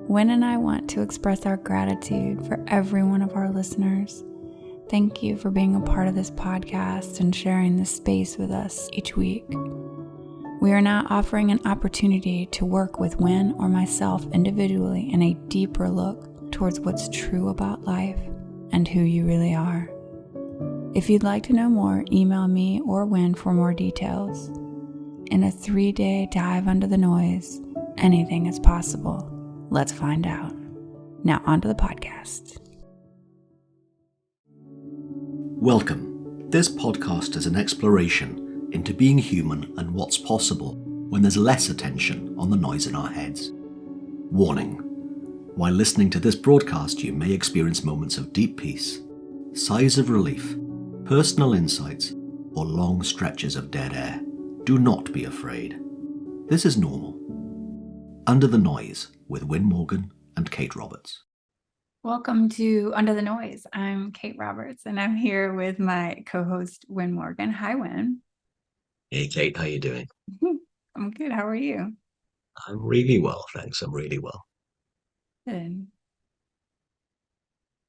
Wynn and I want to express our gratitude for every one of our listeners. Thank you for being a part of this podcast and sharing this space with us each week. We are now offering an opportunity to work with Wynn or myself individually in a deeper look towards what's true about life and who you really are. If you'd like to know more, email me or Wynn for more details. In a 3-day dive under the noise, anything is possible. Let's find out. Now onto the podcast. Welcome. This podcast is an exploration into being human and what's possible when there's less attention on the noise in our heads. Warning. While listening to this broadcast, you may experience moments of deep peace, sighs of relief, personal insights, or long stretches of dead air. Do not be afraid. This is normal. Under the Noise with Wynn Morgan and Kate Roberts. Welcome to Under the Noise. I'm Kate Roberts, and I'm here with my co-host, Wynn Morgan. Hi, Wynn. Hey, Kate, how you doing? I'm good. How are you? I'm really well, thanks. I'm really well. Good.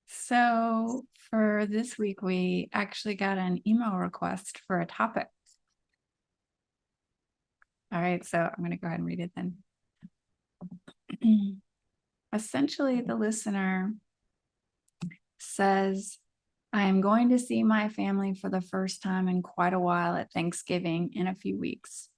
So for this week, we actually got an email request for a topic. All right, so I'm going to go ahead and read it then. Essentially, the listener says, I am going to see my family for the first time in quite a while at Thanksgiving in a few weeks.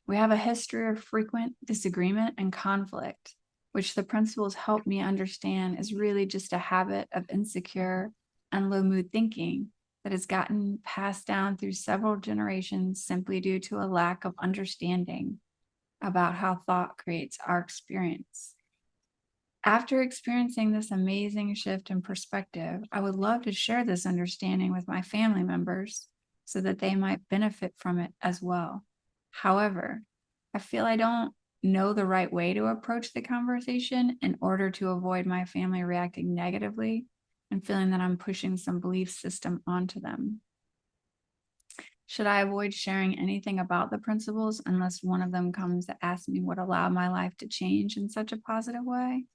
We have a history of frequent disagreement and conflict, which the principles help me understand is really just a habit of insecure and low mood thinking that has gotten passed down through several generations simply due to a lack of understanding about how thought creates our experience. After experiencing this amazing shift in perspective, I would love to share this understanding with my family members so that they might benefit from it as well. However, I feel I don't know the right way to approach the conversation in order to avoid my family reacting negatively and feeling that I'm pushing some belief system onto them. Should I avoid sharing anything about the principles unless one of them comes to ask me what allowed my life to change in such a positive way?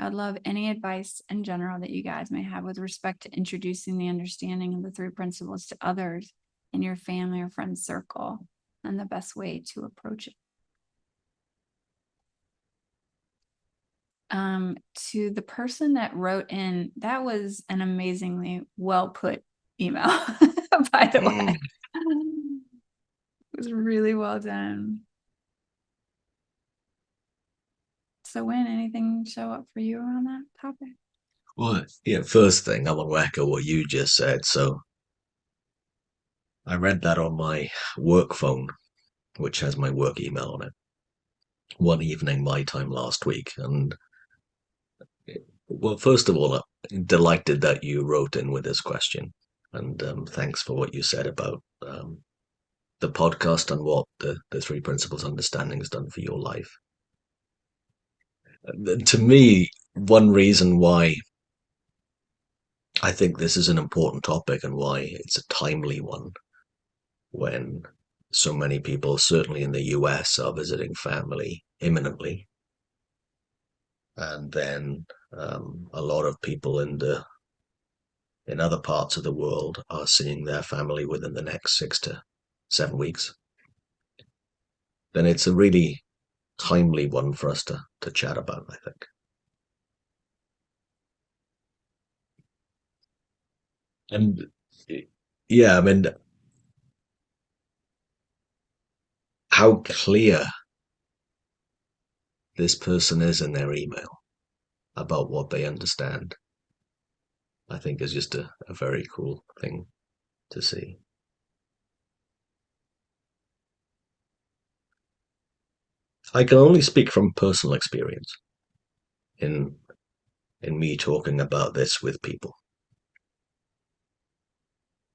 I'd love any advice in general that you guys may have with respect to introducing the understanding of the three principles to others in your family or friend circle and the best way to approach it. To the person that wrote in, that was an amazingly well put email, by the way. It was really well done. So Wynn, anything show up for you on that topic? Well, yeah, first thing, I want to echo what you just said. So I read that on my work phone, which has my work email on it, one evening, my time last week. And well, first of all, I'm delighted that you wrote in with this question. And thanks for what you said about the podcast and what the three principles understanding has done for your life. To me, one reason why I think this is an important topic and why it's a timely one when so many people, certainly in the US, are visiting family imminently. And then a lot of people in other parts of the world are seeing their family within the next 6 to 7 weeks. Then it's a really timely one for us to chat about, I think. And yeah, I mean, how clear this person is in their email about what they understand, I think is just a very cool thing to see. I can only speak from personal experience in me talking about this with people.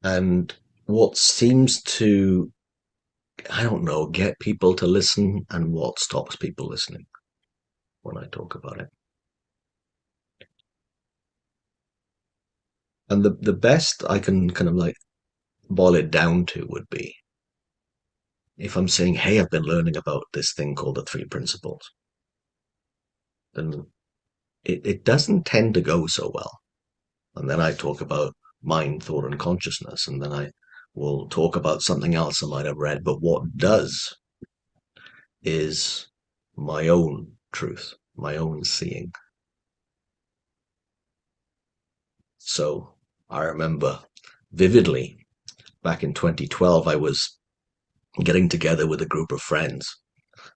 And what seems to, I don't know, get people to listen and what stops people listening when I talk about it. And the best I can kind of like boil it down to would be if I'm saying, hey, I've been learning about this thing called the three principles, then it doesn't tend to go so well. And then I talk about mind, thought, and consciousness, and then I will talk about something else I might have read. But what does is my own truth, my own seeing. So I remember vividly back in 2012, I was getting together with a group of friends,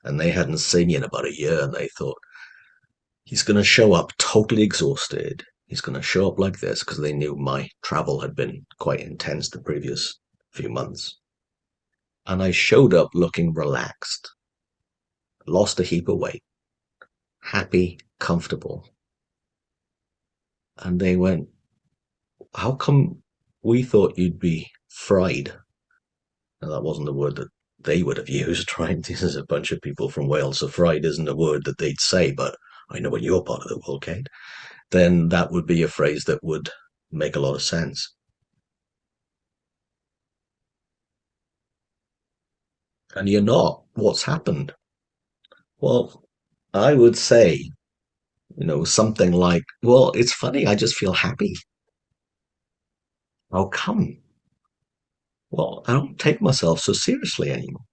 and they hadn't seen me in about a year, and they thought, he's going to show up totally exhausted. He's going to show up like this, because they knew my travel had been quite intense the previous few months. And I showed up looking relaxed, lost a heap of weight, happy, comfortable. And they went, how come we thought you'd be fried? And that wasn't the word that they would have used, right? This is a bunch of people from Wales, so fried isn't a word that they'd say, but I know when you're part of the world, Kate, then that would be a phrase that would make a lot of sense. And you're not. What's happened? Well, I would say, something like, well, it's funny, I just feel happy. How come? Well, I don't take myself so seriously anymore.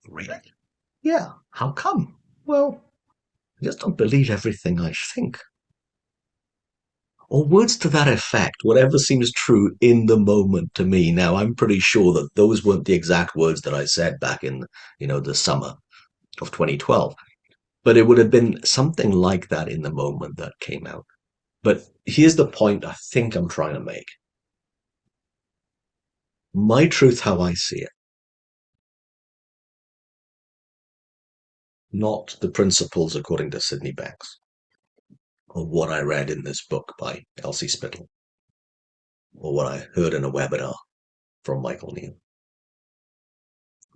Really? Yeah. How come? Well, I just don't believe everything I think. Or words to that effect, whatever seems true in the moment to me. Now, I'm pretty sure that those weren't the exact words that I said back in, the summer of 2012, but it would have been something like that in the moment that came out. But here's the point I think I'm trying to make. My truth, how I see it, not the principles according to Sydney Banks, or what I read in this book by Elsie Spittle, or what I heard in a webinar from Michael Neal,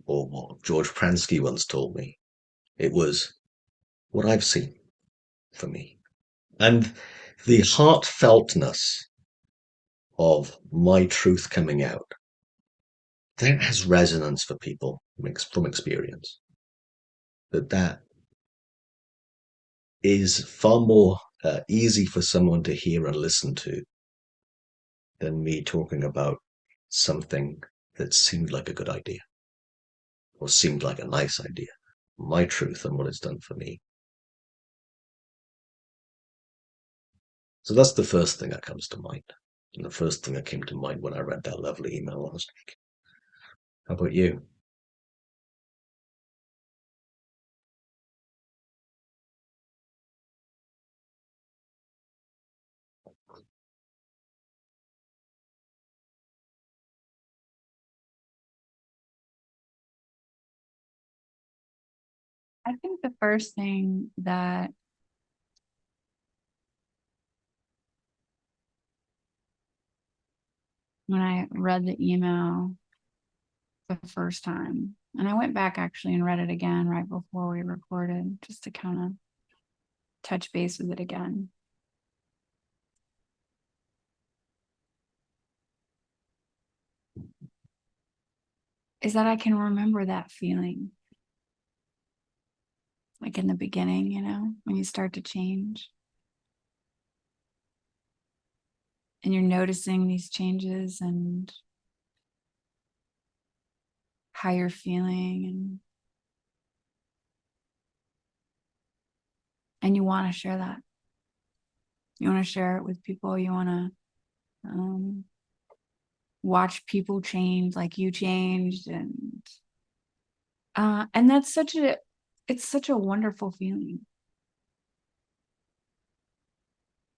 or what George Pransky once told me. It was what I've seen for me. And the heartfeltness of my truth coming out, that has resonance for people from experience. That is far more easy for someone to hear and listen to than me talking about something that seemed like a good idea or seemed like a nice idea. My truth and what it's done for me. So that's the first thing that comes to mind. And the first thing that came to mind when I read that lovely email last week. How about you? I think the first thing that when I read the email the first time, and I went back actually and read it again right before we recorded just to kind of touch base with it again. Is that I can remember that feeling. Like in the beginning, when you start to change and you're noticing these changes and how you're feeling and you want to share that. You want to share it with people. You want to watch people change like you changed, and it's such a wonderful feeling,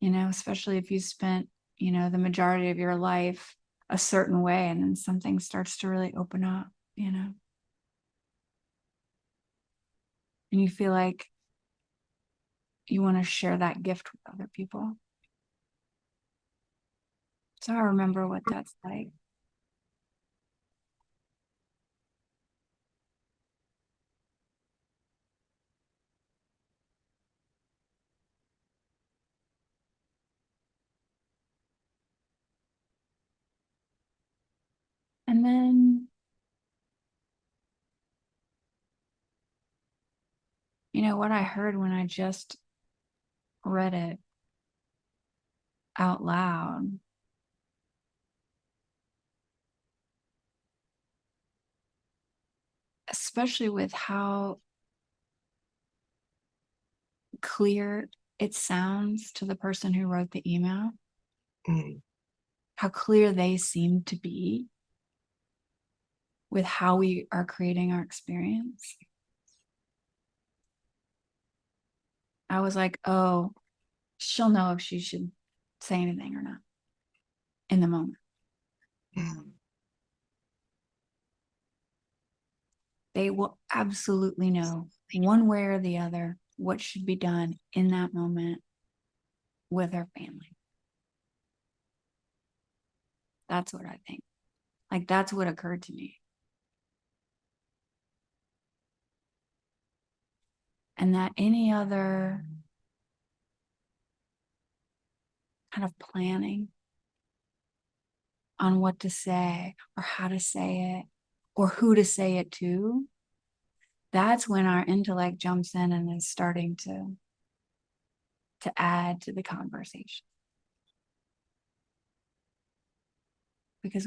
especially if you spent, the majority of your life a certain way and then something starts to really open up, and you feel like you want to share that gift with other people. So I remember what that's like. And then You know what I heard when I just read it out loud? Especially with how clear it sounds to the person who wrote the email, Mm. how clear they seem to be with how we are creating our experience. I was like, oh, she'll know if she should say anything or not in the moment. Mm. They will absolutely know one way or the other what should be done in that moment with her family. That's what I think. Like, that's what occurred to me. And that any other kind of planning on what to say or how to say it or who to say it to, that's when our intellect jumps in and is starting to add to the conversation. Because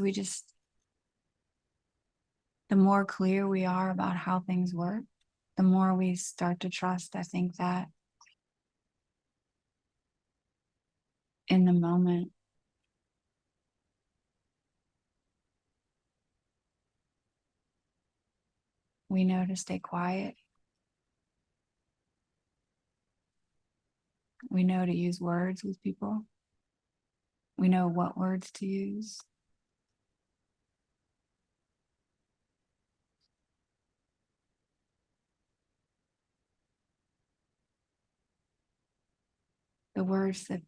the more clear we are about how things work, the more we start to trust, I think, that in the moment, we know to stay quiet. We know to use words with people. We know what words to use. The words that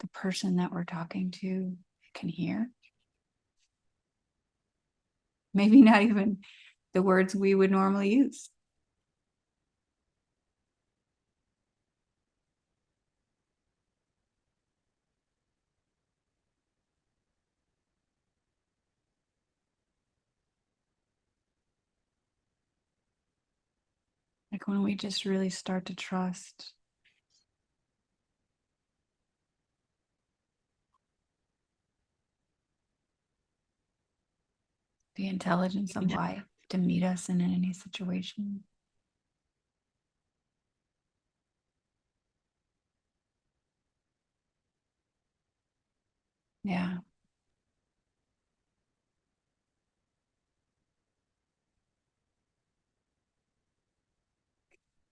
the person that we're talking to can hear. Maybe not even the words we would normally use. Like when we just really start to trust the intelligence of life to meet us in any situation. Yeah.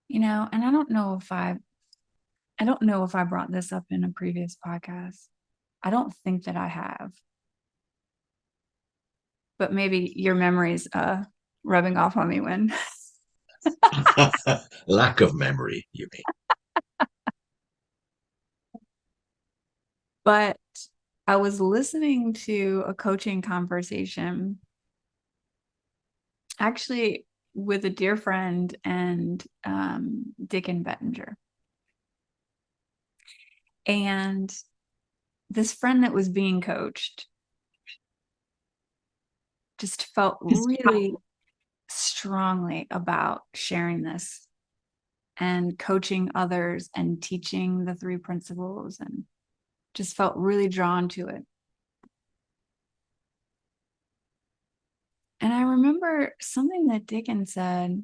You know, and I don't know if I brought this up in a previous podcast. I don't think that I have. But maybe your memory's rubbing off on me when. Lack of memory, you mean? But I was listening to a coaching conversation, actually with a dear friend and Dick and Bettinger. And this friend that was being coached just felt really strongly about sharing this and coaching others and teaching the three principles, and just felt really drawn to it. And I remember something that Dickens said,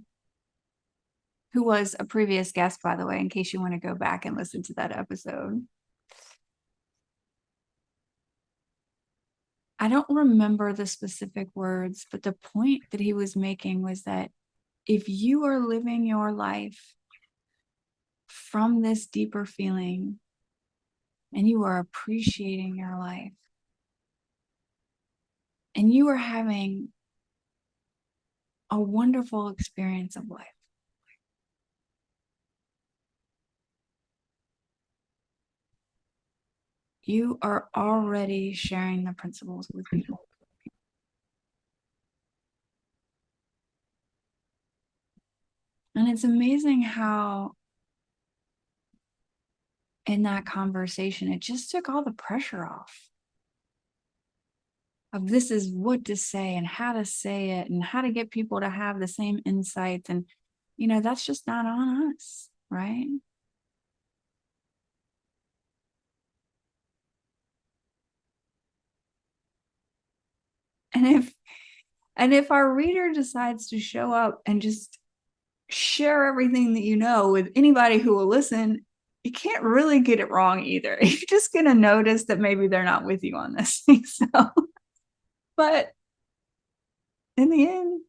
who was a previous guest, by the way, in case you want to go back and listen to that episode. I don't remember the specific words, but the point that he was making was that if you are living your life from this deeper feeling and you are appreciating your life and you are having a wonderful experience of life, you are already sharing the principles with people. And it's amazing how in that conversation, it just took all the pressure off of this is what to say and how to say it and how to get people to have the same insights. And that's just not on us, right? And if our reader decides to show up and just share everything that you know with anybody who will listen, you can't really get it wrong either. You're just going to notice that maybe they're not with you on this thing. So, but in the end,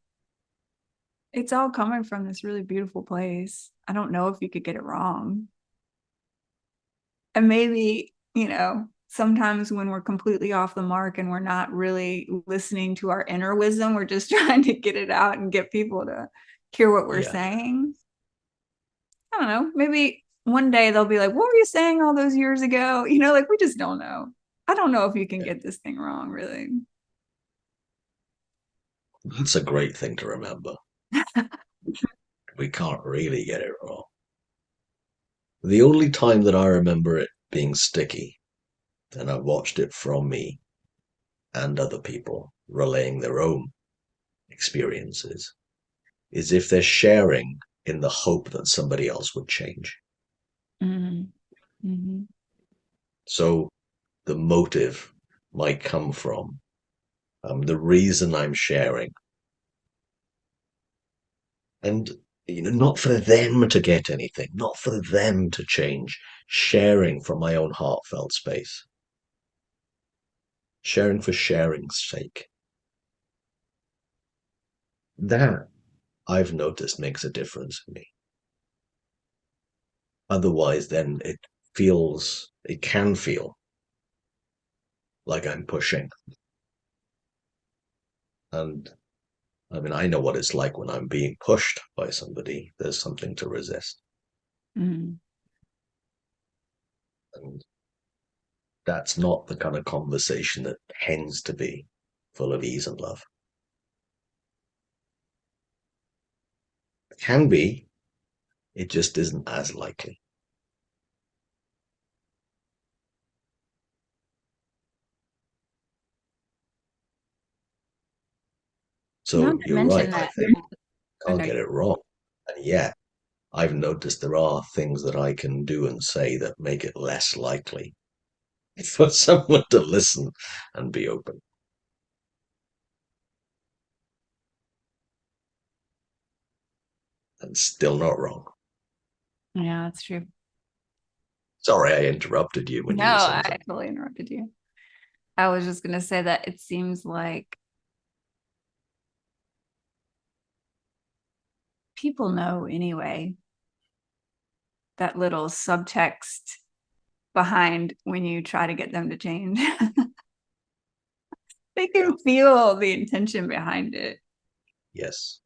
it's all coming from this really beautiful place. I don't know if you could get it wrong. And maybe, sometimes when we're completely off the mark and we're not really listening to our inner wisdom, we're just trying to get it out and get people to hear what we're Yeah. saying. I don't know. Maybe one day they'll be like, what were you saying all those years ago? Like we just don't know. I don't know if you can get this thing wrong, really. That's a great thing to remember. We can't really get it wrong. The only time that I remember it being sticky, and I've watched it from me and other people relaying their own experiences, is if they're sharing in the hope that somebody else would change. Mm-hmm. Mm-hmm. So the motive might come from the reason I'm sharing. And, not for them to get anything, not for them to change, sharing from my own heartfelt space, sharing for sharing's sake. That I've noticed makes a difference for me. Otherwise, then it can feel like I'm pushing. And I mean, I know what it's like when I'm being pushed by somebody. There's something to resist. Mm-hmm. And that's not the kind of conversation that tends to be full of ease and love. It can be, it just isn't as likely. Not So to you're right, mention I that. think. I Can't know. get it wrong. And yet, I've noticed there are things that I can do and say that make it less likely for someone to listen and be open. And still not wrong. Yeah, that's true. Sorry, I interrupted you when No, you were saying I something. totally interrupted you. I was just going to say that it seems like people know anyway that little subtext behind when you try to get them to change. They Yeah. can feel the intention behind it. Yes.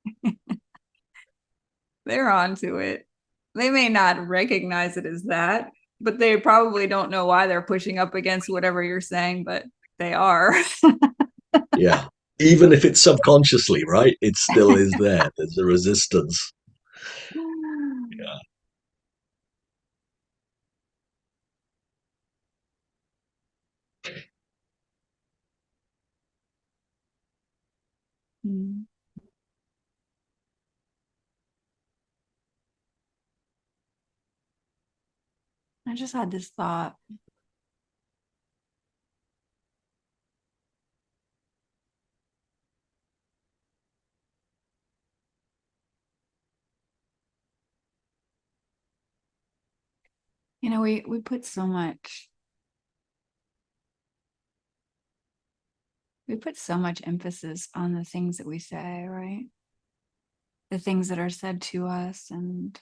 They're onto it. They may not recognize it as that, but they probably don't know why they're pushing up against whatever you're saying, but they are. Yeah. Even if it's subconsciously, right? It still is there. There's a resistance. Yeah. Mm. I just had this thought. We put so much emphasis on the things that we say, right? The things that are said to us, and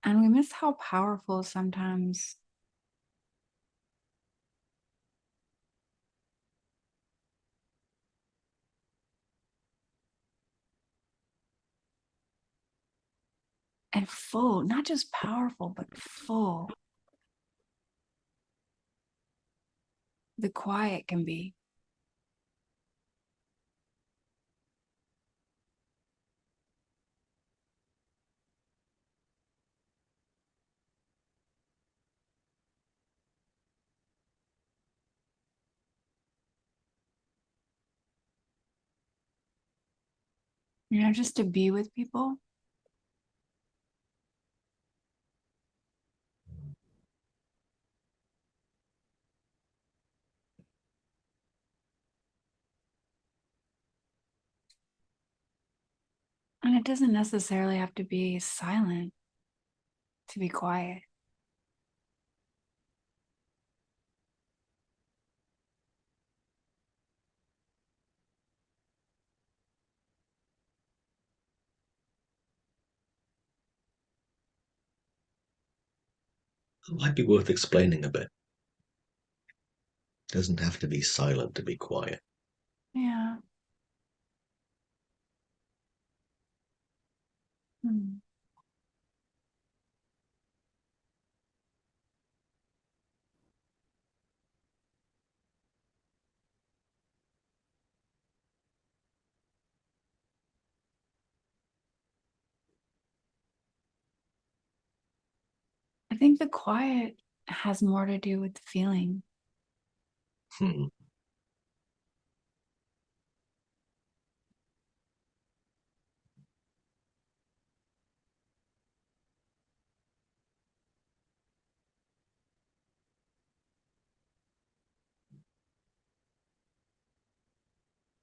we miss how powerful sometimes and full, not just powerful, but full the quiet can be. just to be with people. And it doesn't necessarily have to be silent to be quiet. It might be worth explaining a bit. It doesn't have to be silent to be quiet. Yeah. Hmm. I think the quiet has more to do with feeling. Hmm.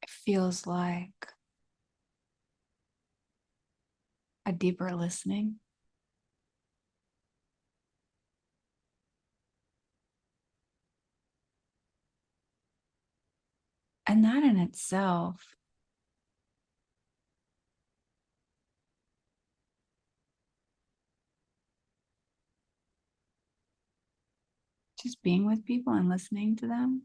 It feels like a deeper listening. And that in itself, just being with people and listening to them,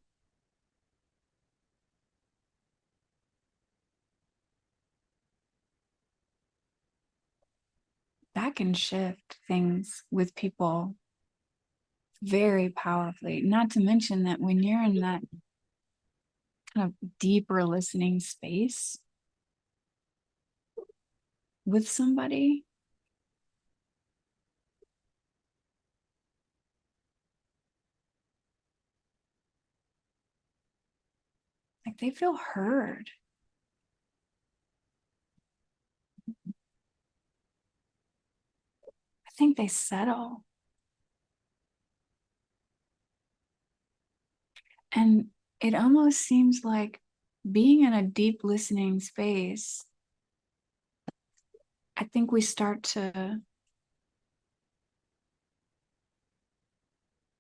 that can shift things with people very powerfully. Not to mention that when you're in that kind of deeper listening space with somebody, like they feel heard. I think they settle. And it almost seems like being in a deep listening space, I think we start to,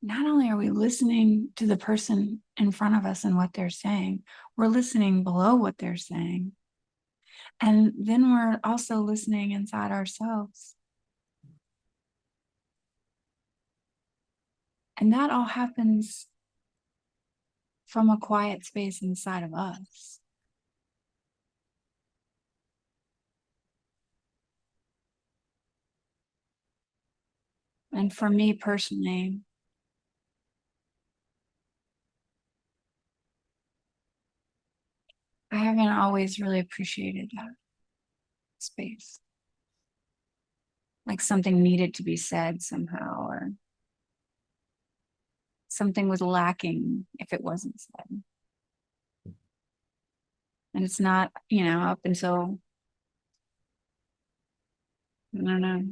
not only are we listening to the person in front of us and what they're saying, we're listening below what they're saying. And then we're also listening inside ourselves. And that all happens from a quiet space inside of us. And for me personally, I haven't always really appreciated that space. Like something needed to be said somehow, or something was lacking if it wasn't said. And it's not, up until, I don't know,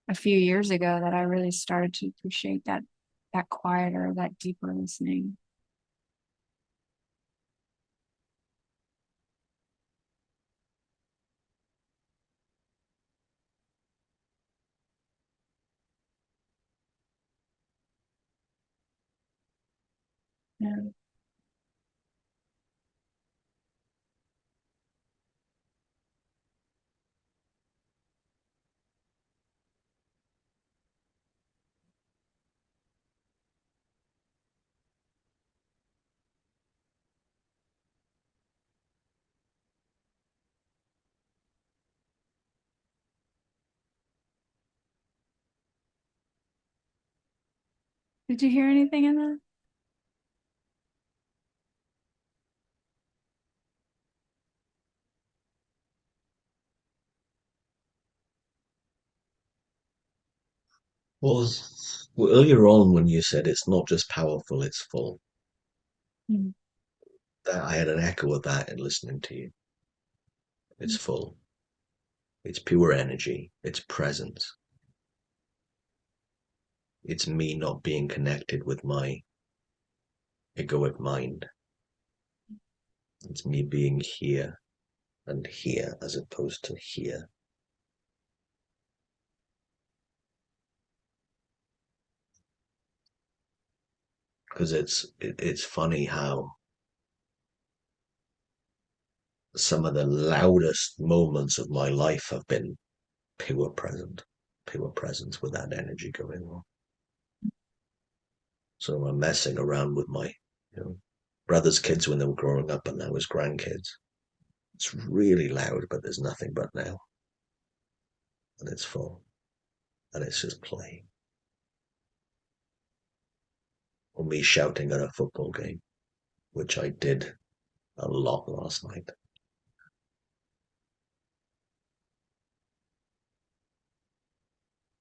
a few years ago that I really started to appreciate that quieter, that deeper listening. Yeah. Did you hear anything in that? Well, earlier on when you said it's not just powerful, it's full. Mm. that I had an echo of that in listening to you. It's full. It's pure energy. It's presence. It's me not being connected with my egoic mind. It's me being here and here as opposed to here. Because it's funny how some of the loudest moments of my life have been pure presence with that energy going on. So I'm messing around with my, brother's kids when they were growing up and now his grandkids. It's really loud, but there's nothing but now. And it's full. And it's just play. Or me shouting at a football game, which I did a lot last night.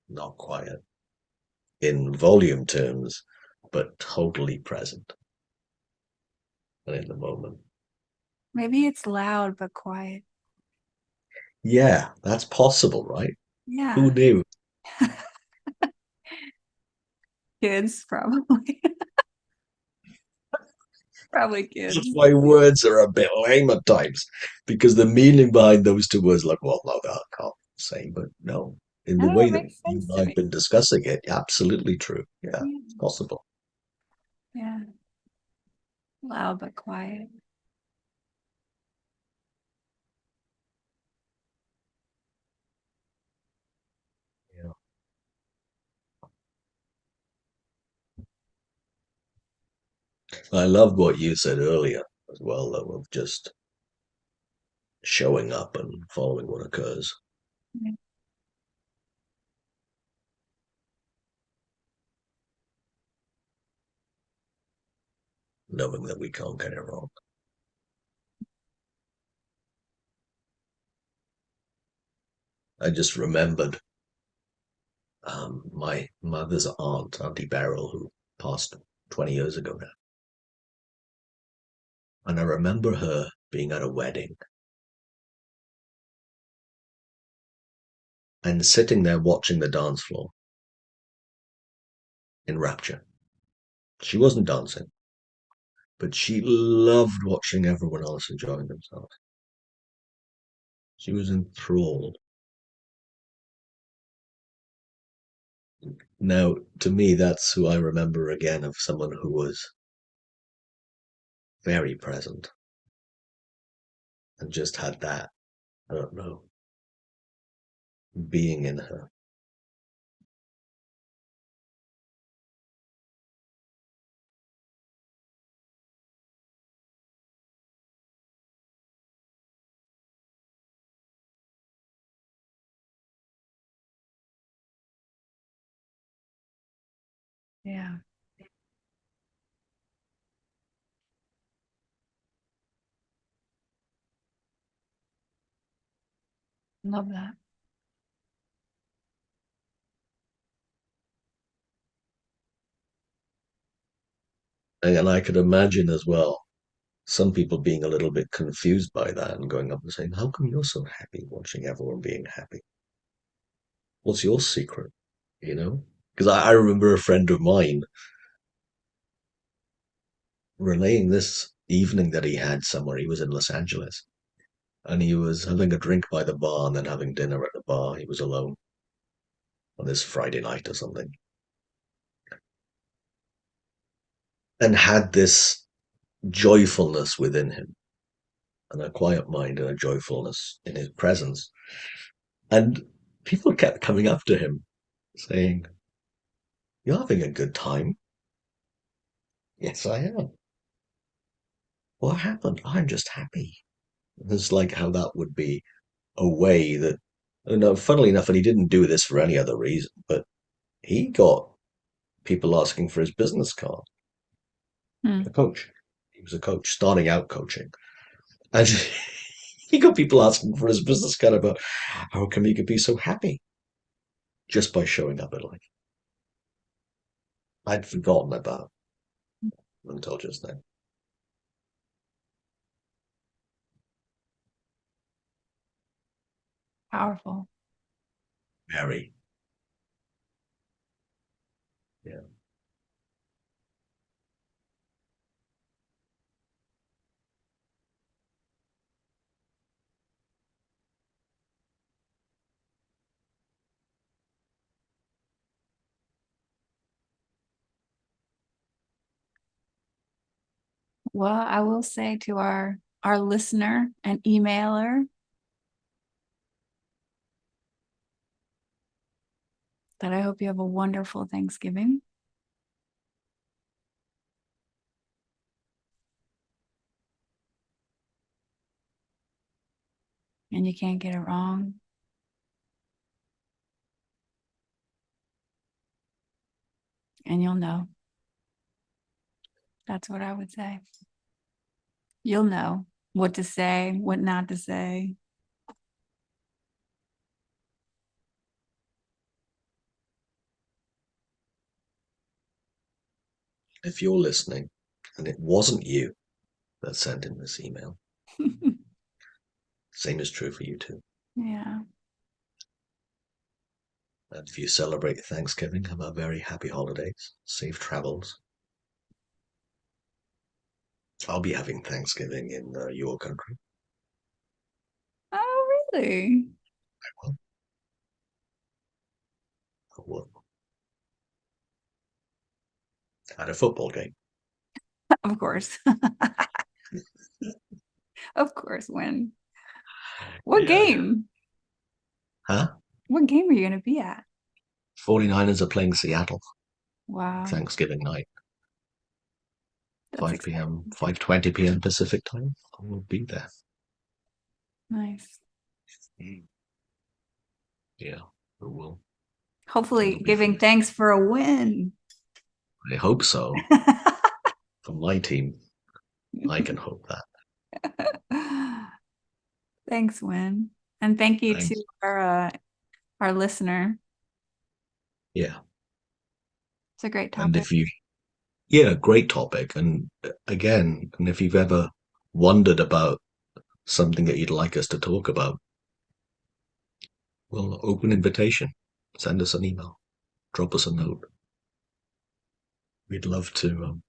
Not quiet in volume terms, but totally present and in the moment. Maybe it's loud but quiet. Yeah, that's possible, right? Yeah. Who knew? Kids, probably. Probably That's kids. why words are a bit lame at times, because the meaning behind those two words, like, well, no, that I can't say, but no, in the No, way it that makes you sense and to I have me. been discussing it, absolutely true. Yeah, Yeah. it's possible. Yeah. Loud but quiet. Yeah. I loved what you said earlier as well, though, of just showing up and following what occurs, Yeah. knowing that we can't get it wrong. I just remembered my mother's aunt, Auntie Beryl, who passed 20 years ago now. And I remember her being at a wedding and sitting there watching the dance floor in rapture. She wasn't dancing, but she loved watching everyone else enjoying themselves. She was enthralled. Now, to me, that's who I remember again of someone who was very present and just had that, I don't know, being in her. Yeah. Love that. And I could imagine as well some people being a little bit confused by that and going up and saying, how come you're so happy watching everyone being happy? What's your secret? You know? Because I remember a friend of mine relaying this evening that he had somewhere. He was in Los Angeles and he was having a drink by the bar and then having dinner at the bar. He was alone on this Friday night or something and had this joyfulness within him and a quiet mind and a joyfulness in his presence. And people kept coming up to him saying, you're having a good time. Yes, I am. What happened? I'm just happy. It's like how that would be a way that, no, funnily enough, and he didn't do this for any other reason, but he got people asking for his business card. Hmm. A coach. He was a coach, starting out coaching. And he got people asking for his business card about how come he could be so happy just by showing up at life. I'd forgotten about until just then. Powerful. Very. Yeah. Well, I will say to our listener and emailer that I hope you have a wonderful Thanksgiving. And you can't get it wrong. And you'll know. That's what I would say. You'll know what to say, what not to say. If you're listening and it wasn't you that sent in this email, same is true for you too. Yeah. And if you celebrate Thanksgiving, have a very happy holidays, safe travels. I'll be having Thanksgiving in your country. Oh, really? I will. At a football game. Of course. Of course. When? What Yeah. game? Huh? What game are you going to be at? 49ers are playing Seattle. Wow. Thanksgiving night. That's 5 p.m., 5:20 p.m. Pacific time. I will be there. Nice. Yeah, we will. Hopefully It'll be giving fun. thanks for a win. I hope so. For my team, I can hope that. Thanks, Win. And thank you Thanks. to our listener. Yeah. It's a great And topic. great topic. And again, and if you've ever wondered about something that you'd like us to talk about, well, open invitation. Send us an email. Drop us a note. We'd love to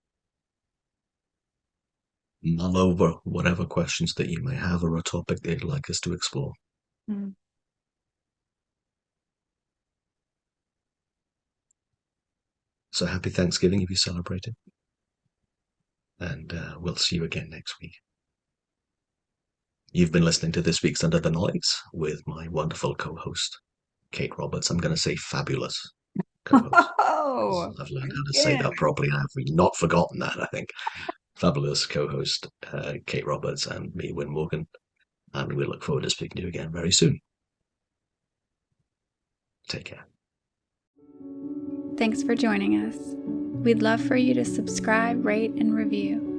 mull over whatever questions that you may have or a topic that you'd like us to explore. Mm. So happy Thanksgiving if you celebrate it. And we'll see you again next week. You've been listening to this week's Under the Noise with my wonderful co-host, Kate Roberts. I'm going to say fabulous co-host. Oh, I've learned how to say again. that properly, and I've not forgotten that, I think. Fabulous co-host, Kate Roberts, and me, Win Morgan. And we look forward to speaking to you again very soon. Take care. Thanks for joining us. We'd love for you to subscribe, rate, and review.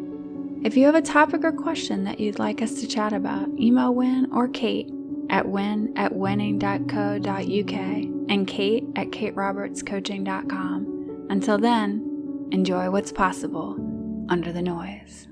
If you have a topic or question that you'd like us to chat about, email Win or Kate at win@winning.co.uk and Kate at katerobertscoaching.com. Until then, enjoy what's possible under the noise.